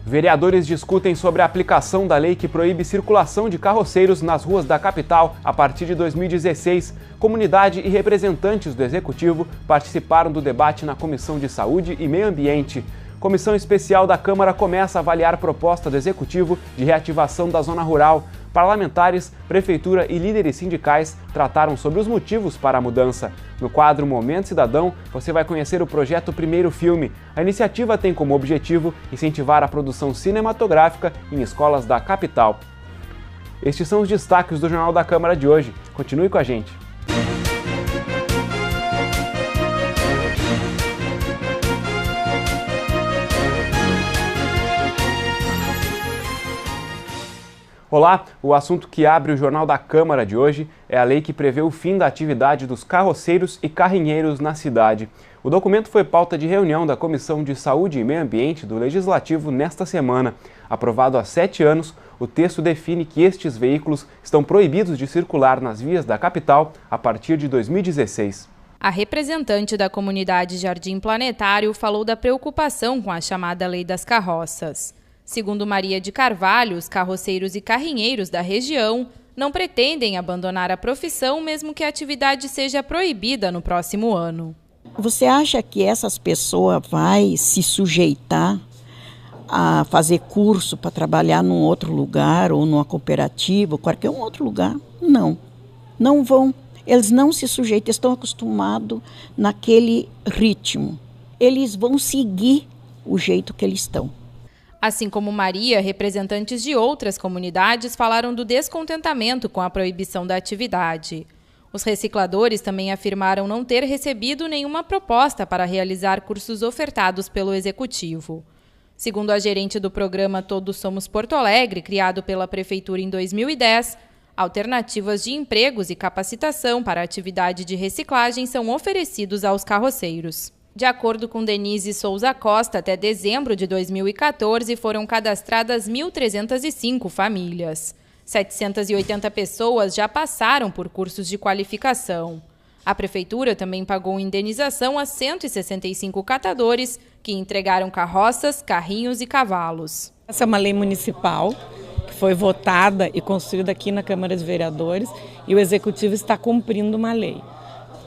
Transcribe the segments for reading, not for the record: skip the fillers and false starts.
Vereadores discutem sobre a aplicação da lei que proíbe circulação de carroceiros nas ruas da capital a partir de 2016. Comunidade e representantes do Executivo participaram do debate na Comissão de Saúde e Meio Ambiente. Comissão especial da Câmara começa a avaliar a proposta do Executivo de reativação da zona rural. Parlamentares, prefeitura e líderes sindicais trataram sobre os motivos para a mudança. No quadro Momento Cidadão, você vai conhecer o projeto Primeiro Filme. A iniciativa tem como objetivo incentivar a produção cinematográfica em escolas da capital. Estes são os destaques do Jornal da Câmara de hoje. Continue com a gente. Olá, o assunto que abre o Jornal da Câmara de hoje é a lei que prevê o fim da atividade dos carroceiros e carrinheiros na cidade. O documento foi pauta de reunião da Comissão de Saúde e Meio Ambiente do Legislativo nesta semana. Aprovado há 7 anos, o texto define que estes veículos estão proibidos de circular nas vias da capital a partir de 2016. A representante da comunidade Jardim Planetário falou da preocupação com a chamada Lei das Carroças. Segundo Maria de Carvalho, os carroceiros e carrinheiros da região não pretendem abandonar a profissão, mesmo que a atividade seja proibida no próximo ano. Você acha que essas pessoas vão se sujeitar a fazer curso para trabalhar num outro lugar, ou numa cooperativa, ou qualquer outro lugar? Não, não vão. Eles não se sujeitam, estão acostumados naquele ritmo. Eles vão seguir o jeito que eles estão. Assim como Maria, representantes de outras comunidades falaram do descontentamento com a proibição da atividade. Os recicladores também afirmaram não ter recebido nenhuma proposta para realizar cursos ofertados pelo Executivo. Segundo a gerente do programa Todos Somos Porto Alegre, criado pela Prefeitura em 2010, alternativas de empregos e capacitação para a atividade de reciclagem são oferecidos aos carroceiros. De acordo com Denise Souza Costa, até dezembro de 2014 foram cadastradas 1.305 famílias. 780 pessoas já passaram por cursos de qualificação. A Prefeitura também pagou indenização a 165 catadores que entregaram carroças, carrinhos e cavalos. Essa é uma lei municipal que foi votada e construída aqui na Câmara de Vereadores e o Executivo está cumprindo uma lei.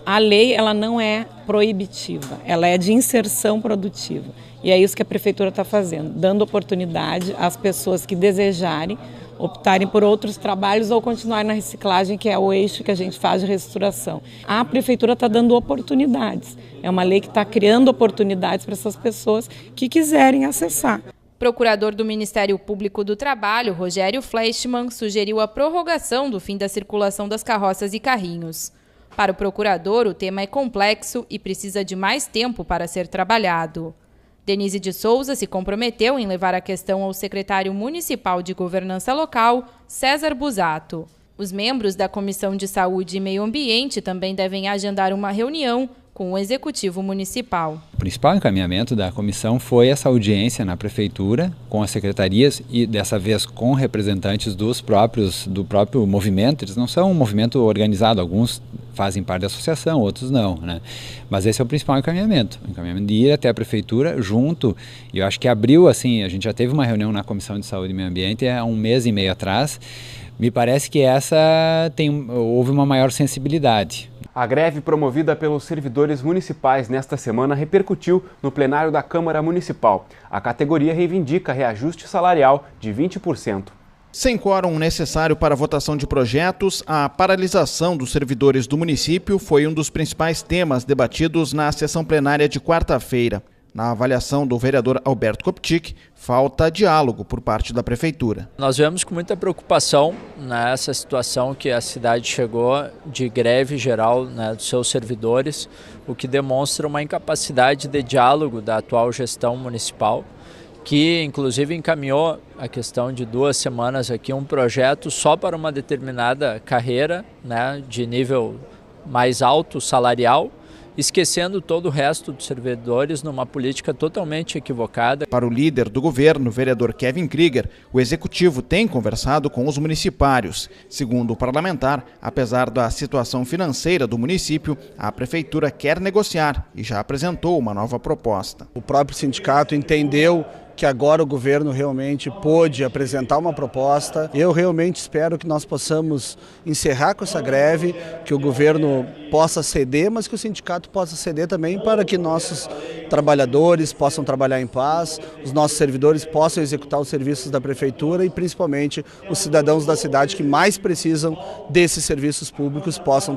A lei ela não é proibitiva, ela é de inserção produtiva. E é isso que a Prefeitura está fazendo, dando oportunidade às pessoas que desejarem optarem por outros trabalhos ou continuarem na reciclagem, que é o eixo que a gente faz de reestruturação. A Prefeitura está dando oportunidades. É uma lei que está criando oportunidades para essas pessoas que quiserem acessar. Procurador do Ministério Público do Trabalho, Rogério Fleischmann, sugeriu a prorrogação do fim da circulação das carroças e carrinhos. Para o procurador, o tema é complexo e precisa de mais tempo para ser trabalhado. Denise de Souza se comprometeu em levar a questão ao secretário municipal de governança local, César Busato. Os membros da Comissão de Saúde e Meio Ambiente também devem agendar uma reunião com o Executivo Municipal. O principal encaminhamento da comissão foi essa audiência na Prefeitura, com as secretarias e dessa vez com representantes do próprio movimento. Eles não são um movimento organizado, alguns fazem parte da associação, outros não, né? Mas esse é o principal encaminhamento, o encaminhamento de ir até a Prefeitura junto, e eu acho que abriu assim, a gente já teve uma reunião na Comissão de Saúde e Meio Ambiente há 1 mês e meio atrás. Me parece que houve uma maior sensibilidade. A greve promovida pelos servidores municipais nesta semana repercutiu no plenário da Câmara Municipal. A categoria reivindica reajuste salarial de 20%. Sem quórum necessário para a votação de projetos, a paralisação dos servidores do município foi um dos principais temas debatidos na sessão plenária de quarta-feira. Na avaliação do vereador Alberto Koptik, falta diálogo por parte da Prefeitura. Nós vemos com muita preocupação nessa situação que a cidade chegou de greve geral, né, dos seus servidores, o que demonstra uma incapacidade de diálogo da atual gestão municipal, que inclusive encaminhou a questão de 2 semanas aqui um projeto só para uma determinada carreira, né, de nível mais alto salarial, esquecendo todo o resto dos servidores numa política totalmente equivocada. Para o líder do governo, o vereador Kevin Krieger, o executivo tem conversado com os municipários. Segundo o parlamentar, apesar da situação financeira do município, a prefeitura quer negociar e já apresentou uma nova proposta. O próprio sindicato entendeu que agora o governo realmente pôde apresentar uma proposta. Eu realmente espero que nós possamos encerrar com essa greve, que o governo possa ceder, mas que o sindicato possa ceder também para que nossos trabalhadores possam trabalhar em paz, os nossos servidores possam executar os serviços da prefeitura e principalmente os cidadãos da cidade que mais precisam desses serviços públicos possam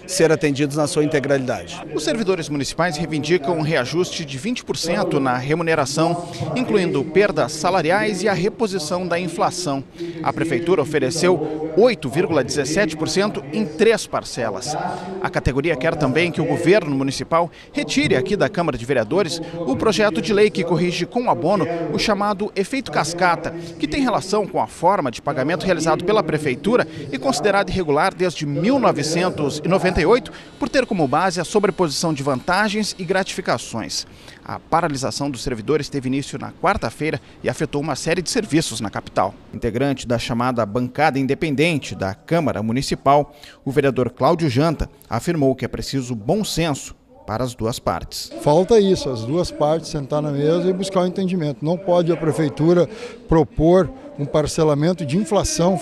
ser atendidos na sua integralidade. Os servidores municipais reivindicam um reajuste de 20% na remuneração, incluindo perdas salariais e a reposição da inflação. A prefeitura ofereceu 8,17% em 3 parcelas. A categoria quer também que o governo municipal retire aqui da Câmara de Vereadores o projeto de lei que corrige com abono o chamado efeito cascata, que tem relação com a forma de pagamento realizado pela prefeitura e considerado irregular desde 1998 por ter como base a sobreposição de vantagens e gratificações. A paralisação dos servidores teve início na quarta-feira e afetou uma série de serviços na capital. Integrante da chamada bancada independente da Câmara Municipal, o vereador Cláudio Janta afirmou que é preciso bom senso para as duas partes. Falta isso, as duas partes sentar na mesa e buscar um entendimento. Não pode a prefeitura propor um parcelamento de inflação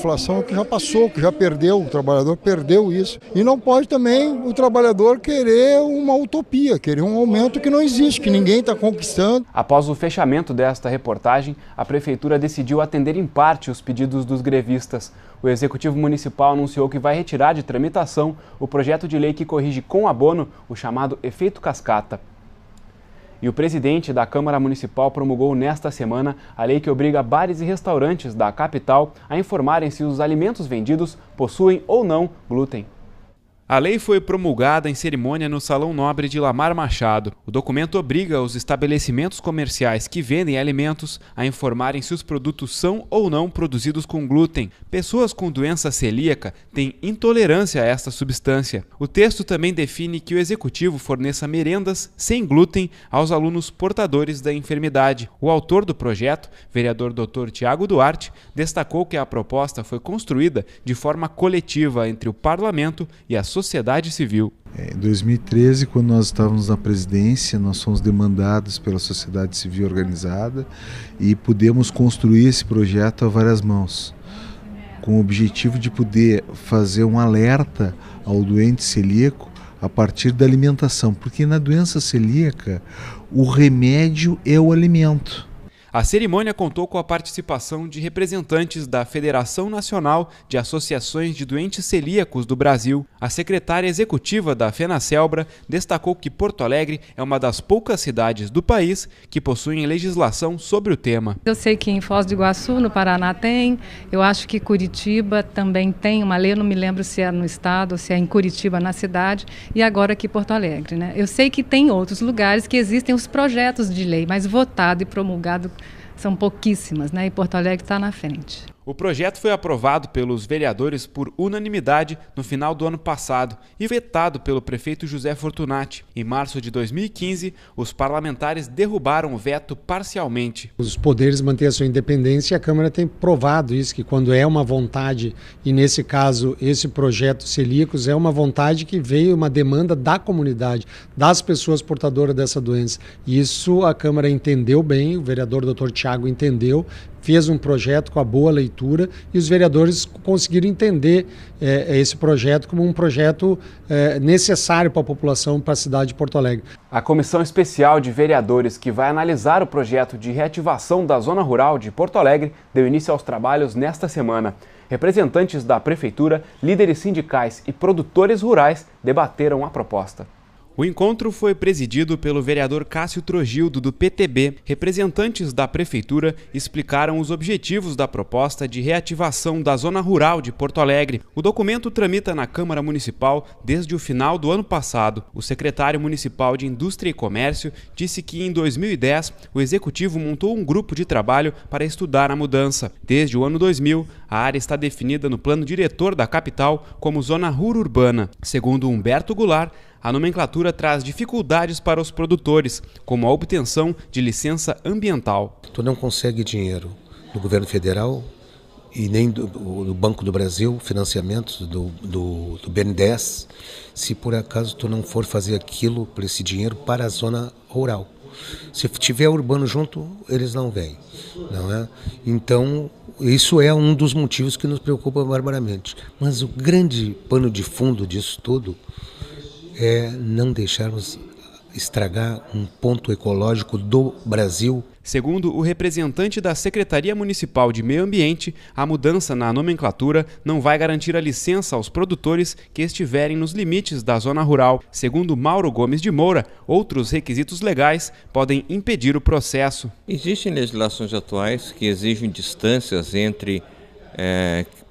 que já passou, que já perdeu, o trabalhador perdeu isso. E não pode também o trabalhador querer uma utopia, querer um aumento que não existe, que ninguém está conquistando. Após o fechamento desta reportagem, a prefeitura decidiu atender em parte os pedidos dos grevistas. O Executivo Municipal anunciou que vai retirar de tramitação o projeto de lei que corrige com abono o chamado efeito cascata. E o presidente da Câmara Municipal promulgou nesta semana a lei que obriga bares e restaurantes da capital a informarem se os alimentos vendidos possuem ou não glúten. A lei foi promulgada em cerimônia no Salão Nobre de Lamar Machado. O documento obriga os estabelecimentos comerciais que vendem alimentos a informarem se os produtos são ou não produzidos com glúten. Pessoas com doença celíaca têm intolerância a esta substância. O texto também define que o executivo forneça merendas sem glúten aos alunos portadores da enfermidade. O autor do projeto, vereador Dr. Tiago Duarte, destacou que a proposta foi construída de forma coletiva entre o parlamento e a sociedade civil. Em 2013, quando nós estávamos na presidência, nós fomos demandados pela sociedade civil organizada e pudemos construir esse projeto a várias mãos, com o objetivo de poder fazer um alerta ao doente celíaco a partir da alimentação, porque na doença celíaca o remédio é o alimento. A cerimônia contou com a participação de representantes da Federação Nacional de Associações de Doentes Celíacos do Brasil. A secretária executiva da FenaCelbra destacou que Porto Alegre é uma das poucas cidades do país que possuem legislação sobre o tema. Eu sei que em Foz do Iguaçu, no Paraná, tem. Eu acho que Curitiba também tem uma lei, não me lembro se é no estado ou se é em Curitiba, na cidade, e agora aqui em Porto Alegre, né? Eu sei que tem outros lugares que existem os projetos de lei, mas votado e promulgado são pouquíssimas, né? E Porto Alegre está na frente. O projeto foi aprovado pelos vereadores por unanimidade no final do ano passado e vetado pelo prefeito José Fortunati. Em março de 2015, os parlamentares derrubaram o veto parcialmente. Os poderes mantêm a sua independência e a Câmara tem provado isso, que quando é uma vontade, e nesse caso esse projeto celíacos é uma vontade que veio uma demanda da comunidade, das pessoas portadoras dessa doença. Isso a Câmara entendeu bem, o vereador Dr. Tiago entendeu, fez um projeto com a boa leitura e os vereadores conseguiram entender esse projeto como um projeto necessário para a população, para a cidade de Porto Alegre. A Comissão Especial de Vereadores que vai analisar o projeto de reativação da Zona Rural de Porto Alegre deu início aos trabalhos nesta semana. Representantes da Prefeitura, líderes sindicais e produtores rurais debateram a proposta. O encontro foi presidido pelo vereador Cássio Trogildo, do PTB. Representantes da Prefeitura explicaram os objetivos da proposta de reativação da Zona Rural de Porto Alegre. O documento tramita na Câmara Municipal desde o final do ano passado. O secretário municipal de Indústria e Comércio disse que em 2010 o Executivo montou um grupo de trabalho para estudar a mudança. Desde o ano 2000, a área está definida no plano diretor da capital como Zona Rural Urbana. Segundo Humberto Goulart, a nomenclatura traz dificuldades para os produtores, como a obtenção de licença ambiental. Tu não consegue dinheiro no governo federal e nem do Banco do Brasil, financiamentos do BNDES, se por acaso tu não for fazer aquilo por esse dinheiro para a zona rural. Se tiver urbano junto, eles não vêm, não é? Então, isso é um dos motivos que nos preocupa barbaramente. Mas o grande pano de fundo disso tudo é não deixarmos estragar um ponto ecológico do Brasil. Segundo o representante da Secretaria Municipal de Meio Ambiente, a mudança na nomenclatura não vai garantir a licença aos produtores que estiverem nos limites da zona rural. Segundo Mauro Gomes de Moura, outros requisitos legais podem impedir o processo. Existem legislações atuais que exigem distâncias entre,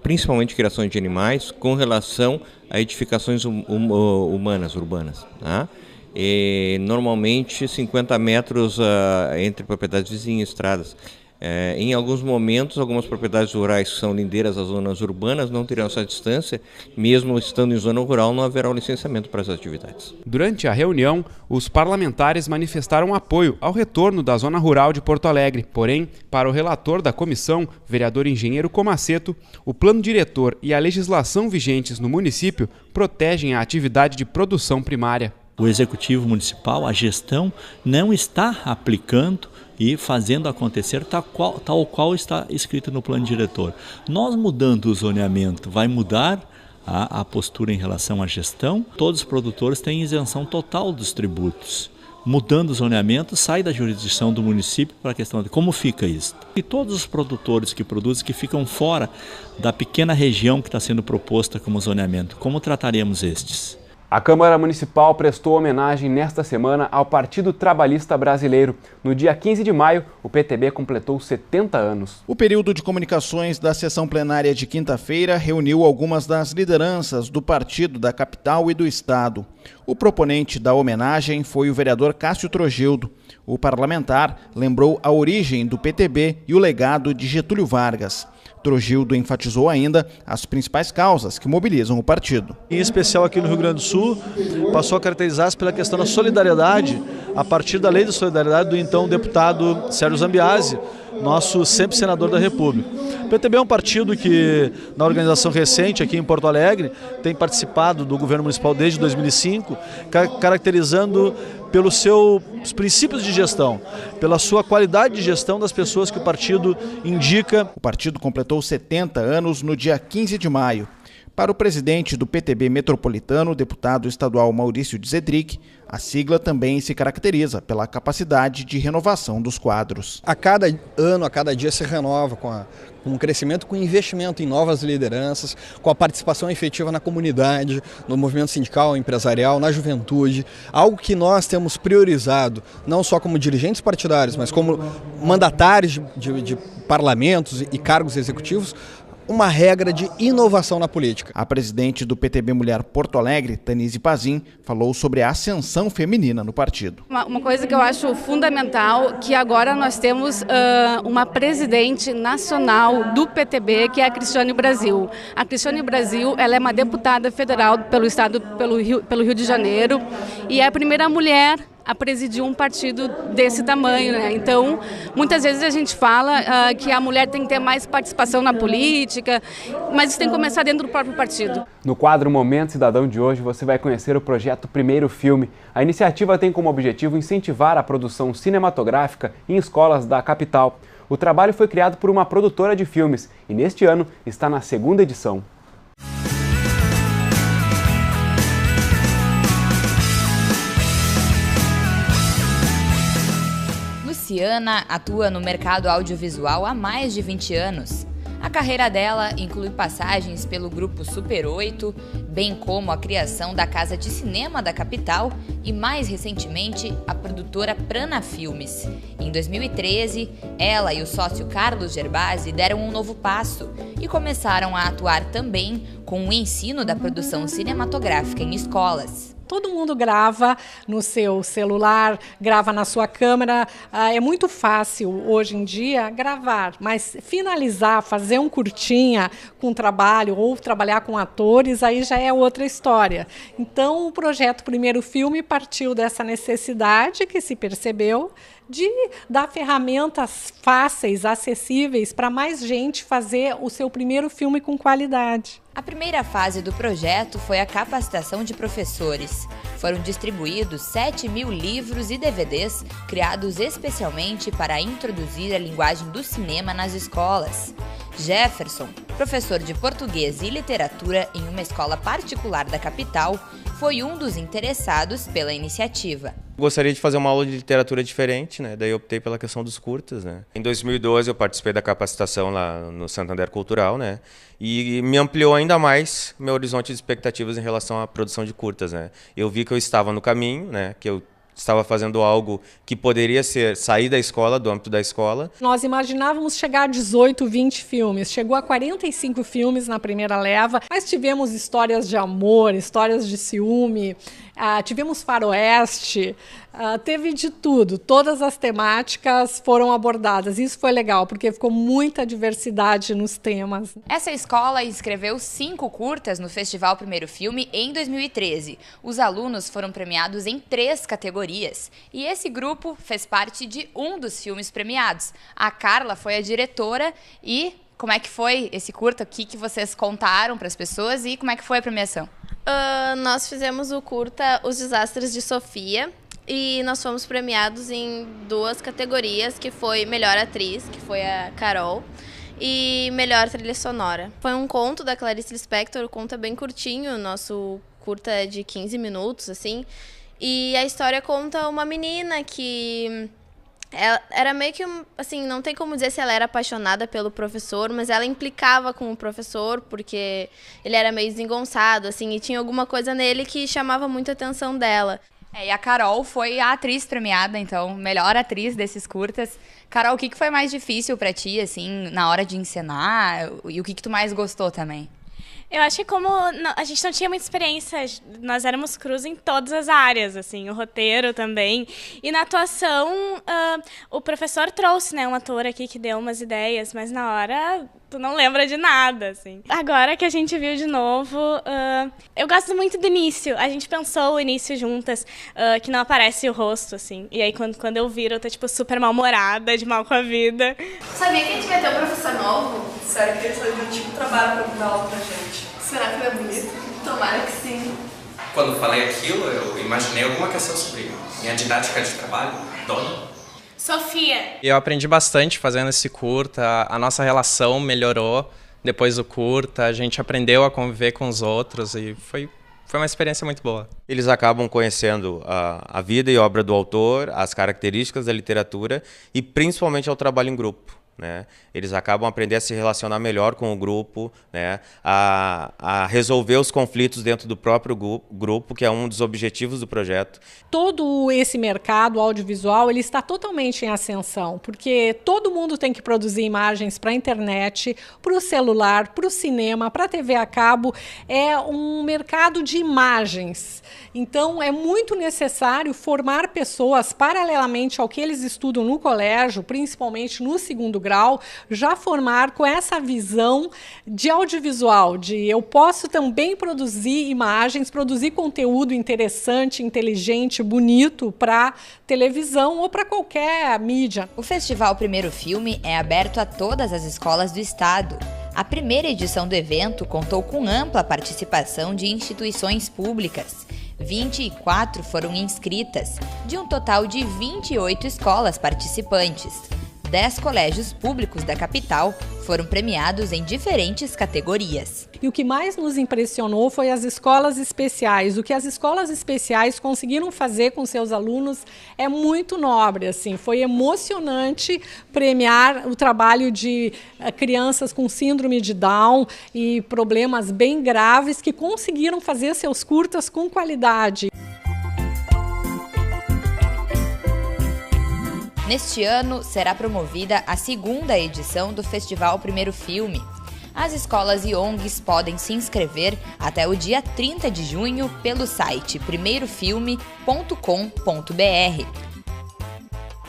principalmente criações de animais, com relação a edificações urbanas. Tá? E, normalmente 50 metros entre propriedades vizinhas e estradas. Em alguns momentos, algumas propriedades rurais que são lindeiras às zonas urbanas não terão essa distância, mesmo estando em zona rural não haverá o licenciamento para as atividades. Durante a reunião, os parlamentares manifestaram apoio ao retorno da zona rural de Porto Alegre. Porém, para o relator da comissão, vereador Engenheiro Comaceto, o plano diretor e a legislação vigentes no município protegem a atividade de produção primária. O Executivo Municipal, a gestão, não está aplicando e fazendo acontecer tal qual está escrito no plano diretor. Nós mudando o zoneamento, vai mudar a postura em relação à gestão. Todos os produtores têm isenção total dos tributos. Mudando o zoneamento, sai da jurisdição do município para a questão de como fica isso. E todos os produtores que produzem, que ficam fora da pequena região que está sendo proposta como zoneamento, como trataremos estes? A Câmara Municipal prestou homenagem nesta semana ao Partido Trabalhista Brasileiro. No dia 15 de maio, o PTB completou 70 anos. O período de comunicações da sessão plenária de quinta-feira reuniu algumas das lideranças do partido da capital e do estado. O proponente da homenagem foi o vereador Cássio Trogildo. O parlamentar lembrou a origem do PTB e o legado de Getúlio Vargas. Trogildo enfatizou ainda as principais causas que mobilizam o partido. Em especial aqui no Rio Grande do Sul, passou a caracterizar-se pela questão da solidariedade, a partir da Lei de Solidariedade do então deputado Sérgio Zambiase, nosso sempre senador da República. O PTB é um partido que, na organização recente aqui em Porto Alegre, tem participado do governo municipal desde 2005, caracterizando pelos seus princípios de gestão, pela sua qualidade de gestão das pessoas que o partido indica. O partido completou 70 anos no dia 15 de maio. Para o presidente do PTB Metropolitano, o deputado estadual Maurício de Zedric, a sigla também se caracteriza pela capacidade de renovação dos quadros. A cada ano, a cada dia se renova com um crescimento, com investimento em novas lideranças, com a participação efetiva na comunidade, no movimento sindical, empresarial, na juventude, algo que nós temos priorizado, não só como dirigentes partidários, mas como mandatários de parlamentos e cargos executivos, uma regra de inovação na política. A presidente do PTB Mulher Porto Alegre, Tanise Pazin, falou sobre a ascensão feminina no partido. Uma coisa que eu acho fundamental, que agora nós temos uma presidente nacional do PTB, que é a Cristiane Brasil. A Cristiane Brasil, ela é uma deputada federal pelo estado, pelo Rio de Janeiro, e é a primeira mulher a presidir um partido desse tamanho, né? Então, muitas vezes a gente fala que a mulher tem que ter mais participação na política, mas isso tem que começar dentro do próprio partido. No quadro Momento Cidadão de hoje, você vai conhecer o projeto Primeiro Filme. A iniciativa tem como objetivo incentivar a produção cinematográfica em escolas da capital. O trabalho foi criado por uma produtora de filmes e neste ano está na 2ª edição. Luciana atua no mercado audiovisual há mais de 20 anos. A carreira dela inclui passagens pelo grupo Super 8, bem como a criação da Casa de Cinema da capital e, mais recentemente, a produtora Prana Filmes. Em 2013, ela e o sócio Carlos Gerbasi deram um novo passo e começaram a atuar também com o ensino da produção cinematográfica em escolas. Todo mundo grava no seu celular, grava na sua câmera. É muito fácil hoje em dia gravar, mas finalizar, fazer um curtinha com trabalho ou trabalhar com atores, aí já é outra história. Então o projeto Primeiro Filme partiu dessa necessidade que se percebeu de dar ferramentas fáceis, acessíveis, para mais gente fazer o seu primeiro filme com qualidade. A primeira fase do projeto foi a capacitação de professores. Foram distribuídos 7.000 livros e DVDs criados especialmente para introduzir a linguagem do cinema nas escolas. Jefferson, professor de português e literatura em uma escola particular da capital, foi um dos interessados pela iniciativa. Gostaria de fazer uma aula de literatura diferente, né? Daí eu optei pela questão dos curtas, né? Em 2012 eu participei da capacitação lá no Santander Cultural, né? E me ampliou ainda mais meu horizonte de expectativas em relação à produção de curtas, né? Eu vi que eu estava no caminho, né? Que eu estava fazendo algo que poderia sair da escola, do âmbito da escola. Nós imaginávamos chegar a 18, 20 filmes. Chegou a 45 filmes na primeira leva, mas tivemos histórias de amor, histórias de ciúme, tivemos faroeste, teve de tudo. Todas as temáticas foram abordadas. Isso foi legal, porque ficou muita diversidade nos temas. Essa escola inscreveu 5 curtas no Festival Primeiro Filme em 2013. Os alunos foram premiados em 3 categorias. E esse grupo fez parte de um dos filmes premiados. A Carla foi a diretora. E como é que foi esse curta? O que vocês contaram para as pessoas e como é que foi a premiação? Nós fizemos o curta Os Desastres de Sofia e nós fomos premiados em 2 categorias, que foi Melhor Atriz, que foi a Carol, e Melhor Trilha Sonora. Foi um conto da Clarice Lispector, o conto é bem curtinho, nosso curta é de 15 minutos, assim, e a história conta uma menina que ela era meio que, assim, não tem como dizer se ela era apaixonada pelo professor, mas ela implicava com o professor porque ele era meio desengonçado, assim, e tinha alguma coisa nele que chamava muito a atenção dela. E a Carol foi a atriz premiada, então, melhor atriz desses curtas. Carol, o que foi mais difícil pra ti, assim, na hora de encenar? E o que tu mais gostou também? Eu acho que como a gente não tinha muita experiência, nós éramos cruz em todas as áreas, assim, o roteiro também. E na atuação, o professor trouxe, né, um ator aqui que deu umas ideias, mas na hora tu não lembra de nada, assim. Agora que a gente viu de novo, eu gosto muito do início. A gente pensou o início juntas, que não aparece o rosto, assim. E aí quando eu viro, eu tô, tipo, super mal-humorada, de mal com a vida. Sabia que a gente vai ter um professor novo? Sério que eles fazem um tipo de trabalho pra dar aula pra gente. Será que vai bonito? Tomara que sim. Quando falei aquilo, eu imaginei alguma questão sobre minha didática de trabalho, dona. Sofia. Eu aprendi bastante fazendo esse curta, a nossa relação melhorou depois do curta, a gente aprendeu a conviver com os outros e foi uma experiência muito boa. Eles acabam conhecendo a vida e obra do autor, as características da literatura e principalmente ao trabalho em grupo. Né? Eles acabam aprendendo a se relacionar melhor com o grupo, né? a resolver os conflitos dentro do próprio grupo, que é um dos objetivos do projeto. Todo esse mercado audiovisual ele está totalmente em ascensão, porque todo mundo tem que produzir imagens para a internet, para o celular, para o cinema, para a TV a cabo. É um mercado de imagens. Então, é muito necessário formar pessoas paralelamente ao que eles estudam no colégio, principalmente no segundo grau, já formar com essa visão de audiovisual, de eu posso também produzir imagens, produzir conteúdo interessante, inteligente, bonito para televisão ou para qualquer mídia. O Festival Primeiro Filme é aberto a todas as escolas do estado. A primeira edição do evento contou com ampla participação de instituições públicas. 24 foram inscritas, de um total de 28 escolas participantes. 10 colégios públicos da capital foram premiados em diferentes categorias. E o que mais nos impressionou foi as escolas especiais. O que as escolas especiais conseguiram fazer com seus alunos é muito nobre. Assim. Foi emocionante premiar o trabalho de crianças com síndrome de Down e problemas bem graves que conseguiram fazer seus curtas com qualidade. Neste ano, será promovida a segunda edição do Festival Primeiro Filme. As escolas e ONGs podem se inscrever até o dia 30 de junho pelo site primeirofilme.com.br.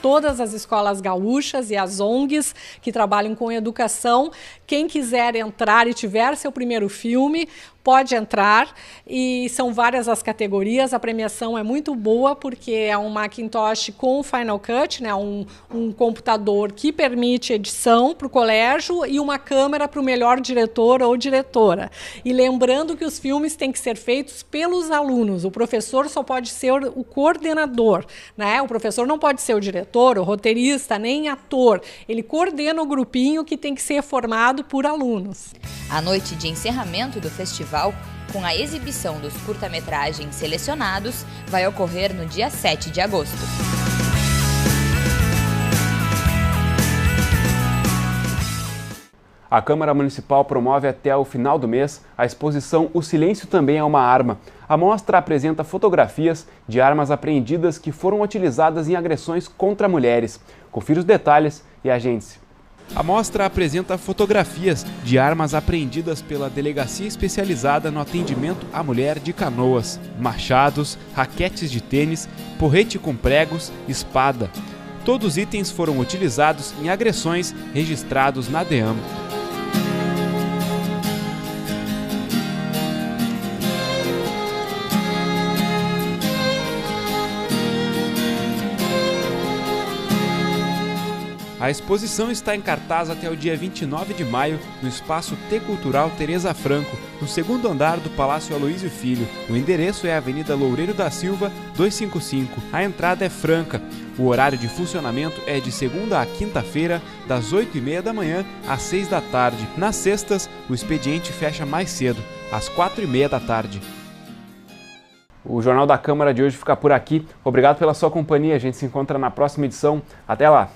Todas as escolas gaúchas e as ONGs que trabalham com educação, quem quiser entrar e tiver seu primeiro filme, pode entrar, e são várias as categorias. A premiação é muito boa porque é um Macintosh com Final Cut, né, um computador que permite edição para o colégio e uma câmera para o melhor diretor ou diretora. E lembrando que os filmes têm que ser feitos pelos alunos, o professor só pode ser o coordenador, né? O professor não pode ser o diretor, o roteirista, nem ator. Ele coordena o grupinho que tem que ser formado por alunos. A noite de encerramento do festival, com a exibição dos curta-metragens selecionados, vai ocorrer no dia 7 de agosto. A Câmara Municipal promove até o final do mês a exposição O Silêncio Também é uma Arma. A mostra apresenta fotografias de armas apreendidas que foram utilizadas em agressões contra mulheres. Confira os detalhes e agende-se. A mostra apresenta fotografias de armas apreendidas pela Delegacia Especializada no Atendimento à Mulher de Canoas, machados, raquetes de tênis, porrete com pregos, espada. Todos os itens foram utilizados em agressões registrados na DEAM. A exposição está em cartaz até o dia 29 de maio no Espaço T Cultural Teresa Franco, no segundo andar do Palácio Aloísio Filho. O endereço é a Avenida Loureiro da Silva, 255. A entrada é franca. O horário de funcionamento é de segunda a quinta-feira, das 8h30 da manhã às 6 da tarde. Nas sextas, o expediente fecha mais cedo, às 4h30 da tarde. O Jornal da Câmara de hoje fica por aqui. Obrigado pela sua companhia. A gente se encontra na próxima edição. Até lá!